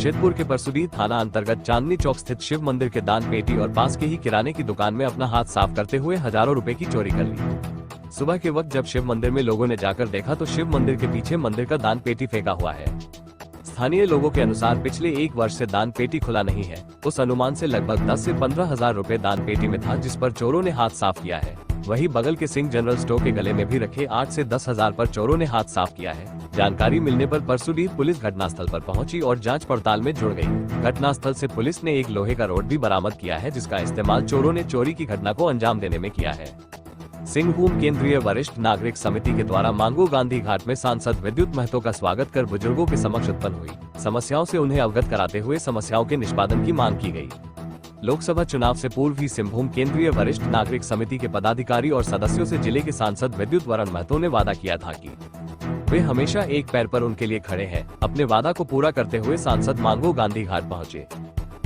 जमशेदपुर के परसुदी थाना अंतर्गत चांदनी चौक स्थित शिव मंदिर के दान पेटी और पास के ही किराने की दुकान में अपना हाथ साफ करते हुए हजारों रुपए की चोरी कर ली। सुबह के वक्त जब शिव मंदिर में लोगों ने जाकर देखा तो शिव मंदिर के पीछे मंदिर का दान पेटी फेंका हुआ है। स्थानीय लोगों के अनुसार पिछले 1 वर्ष से दान पेटी खुला नहीं है। उस अनुमान से लगभग 10 से 15 हजार रुपए दान पेटी में था, जिस पर चोरों ने हाथ साफ किया है। वहीं बगल के सिंह जनरल स्टोर के गले में भी रखे 8 से 10 हजार पर चोरों ने हाथ साफ किया है। जानकारी मिलने पर परसुदी पुलिस घटनास्थल पर पहुंची और जांच पड़ताल में जुड़ गई। घटनास्थल से पुलिस ने एक लोहे का रॉड भी बरामद किया है, जिसका इस्तेमाल चोरों ने चोरी की घटना को अंजाम देने में किया है। सिंहभूम केंद्रीय वरिष्ठ नागरिक समिति के द्वारा मांगू गांधी घाट में सांसद विद्युत महतो का स्वागत कर बुजुर्गों के समक्ष उत्पन्न हुई समस्याओं से उन्हें अवगत कराते हुए समस्याओं के निष्पादन की मांग की गई। लोकसभा चुनाव से पूर्व ही सिंहभूम केंद्रीय वरिष्ठ नागरिक समिति के पदाधिकारी और सदस्यों से जिले के सांसद विद्युत वरण महतो ने वादा किया था कि वे हमेशा एक पैर पर उनके लिए खड़े हैं। अपने वादा को पूरा करते हुए सांसद मांगू गांधी घाट पहुंचे,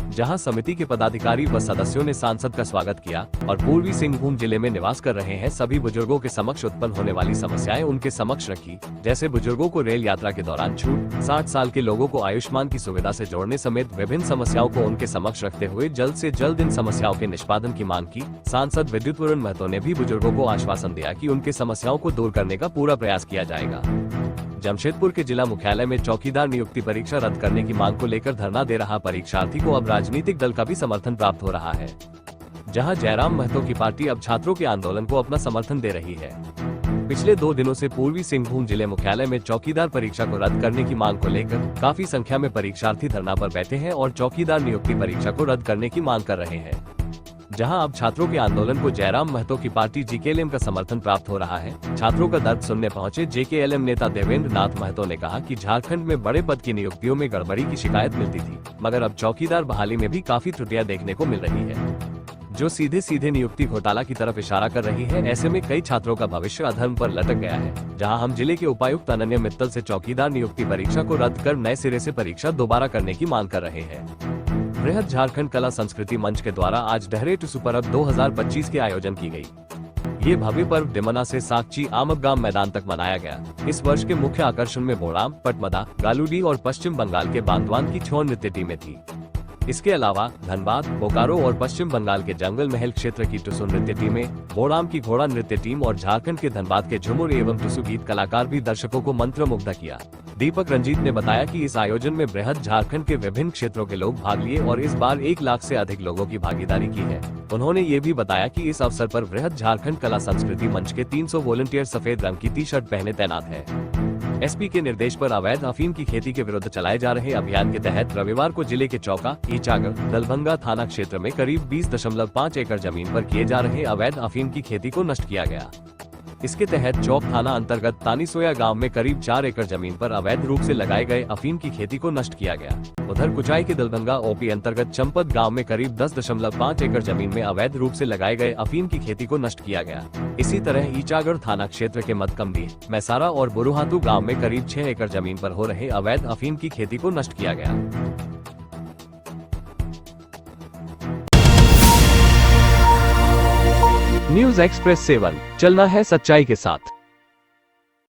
जहां समिति के पदाधिकारी व सदस्यों ने सांसद का स्वागत किया और पूर्वी सिंहभूम जिले में निवास कर रहे हैं सभी बुजुर्गों के समक्ष उत्पन्न होने वाली समस्याएं उनके समक्ष रखी। जैसे बुजुर्गों को रेल यात्रा के दौरान छूट, 60 साल के लोगों को आयुष्मान की सुविधा से जोड़ने समेत विभिन्न समस्याओं को उनके समक्ष रखते हुए जल्द से जल्द इन समस्याओं के निष्पादन की मांग की। सांसद विद्युत वरण महतो ने भी बुजुर्गों को आश्वासन दिया कि उनके समस्याओं को दूर करने का पूरा प्रयास किया जाएगा। जमशेदपुर के जिला मुख्यालय में चौकीदार नियुक्ति परीक्षा रद्द करने की मांग को लेकर धरना दे रहा परीक्षार्थी को अब राजनीतिक दल का भी समर्थन प्राप्त हो रहा है, जहां जयराम महतो की पार्टी अब छात्रों के आंदोलन को अपना समर्थन दे रही है। पिछले 2 दिनों से पूर्वी सिंहभूम जिले मुख्यालय में चौकीदार परीक्षा को रद्द करने की मांग को लेकर काफी संख्या में परीक्षार्थी धरना पर बैठे हैं और चौकीदार नियुक्ति परीक्षा को रद्द करने की मांग कर रहे हैं। जहां अब छात्रों के आंदोलन को जयराम महतो की पार्टी जेकेएलएम का समर्थन प्राप्त हो रहा है। छात्रों का दर्द सुनने पहुंचे जेकेएलएम नेता देवेंद्र नाथ महतो ने कहा कि झारखंड में बड़े पद की नियुक्तियों में गड़बड़ी की शिकायत मिलती थी, मगर अब चौकीदार बहाली में भी काफी त्रुटियां देखने को मिल रही है, जो सीधे सीधे नियुक्ति घोटाला की तरफ इशारा कर रही है। ऐसे में कई छात्रों का भविष्य अधर्म पर लटक गया है। जहां हम जिले के उपायुक्त अनन्य मित्तल से चौकीदार नियुक्ति परीक्षा को रद्द कर नए सिरे से परीक्षा दोबारा करने की मांग कर रहे हैं। बृहद झारखंड कला संस्कृति मंच के द्वारा आज डहरे टुसु पर्व 2025 के आयोजन की गई। ये भव्य पर्व डिमना से साकची आमगाम मैदान तक मनाया गया। इस वर्ष के मुख्य आकर्षण में बोड़ाम, पटमदा, गालूडी और पश्चिम बंगाल के बांदवान की छौ नृत्य टीमें थी। इसके अलावा धनबाद, बोकारो और पश्चिम बंगाल के जंगल महल क्षेत्र की टुसु नृत्य टीमें, बोड़ाम की घोड़ा नृत्य टीम और झारखंड के धनबाद के झुमुर एवं टुसु गीत कलाकार भी दर्शकों को मंत्रमुग्ध किया। दीपक रंजीत ने बताया कि इस आयोजन में बृहद झारखंड के विभिन्न क्षेत्रों के लोग भाग लिए और इस बार 1 लाख से अधिक लोगों की भागीदारी की है। उन्होंने ये भी बताया कि इस अवसर पर बृहद झारखंड कला संस्कृति मंच के 300 वॉलंटियर सफेद रंग की टी-शर्ट पहने तैनात है। एसपी के निर्देश पर अवैध अफीम की खेती के विरुद्ध चलाए जा रहे अभियान के तहत रविवार को जिले के चौका, ईचागर, दलभंगा थाना क्षेत्र में करीब 20.5 एकड़ जमीन पर किए जा रहे अवैध अफीम की खेती को नष्ट किया गया। इसके तहत चौक थाना अंतर्गत तानीसोया गांव में करीब 4 एकड़ जमीन पर अवैध रूप से लगाए गए अफीम की खेती को नष्ट किया गया। उधर कुचाई के दलभंगा ओपी अंतर्गत चंपत गांव में करीब 10.5 एकड़ जमीन में अवैध रूप से लगाए गए अफीम की खेती को नष्ट किया गया। इसी तरह ईचागढ़ थाना क्षेत्र के मदकमडी, मैसारा और बुरुहातू गाँव में करीब 6 एकड़ जमीन पर हो रहे अवैध अफीम की खेती को नष्ट किया गया। न्यूज़ एक्सप्रेस 7, चलना है सच्चाई के साथ।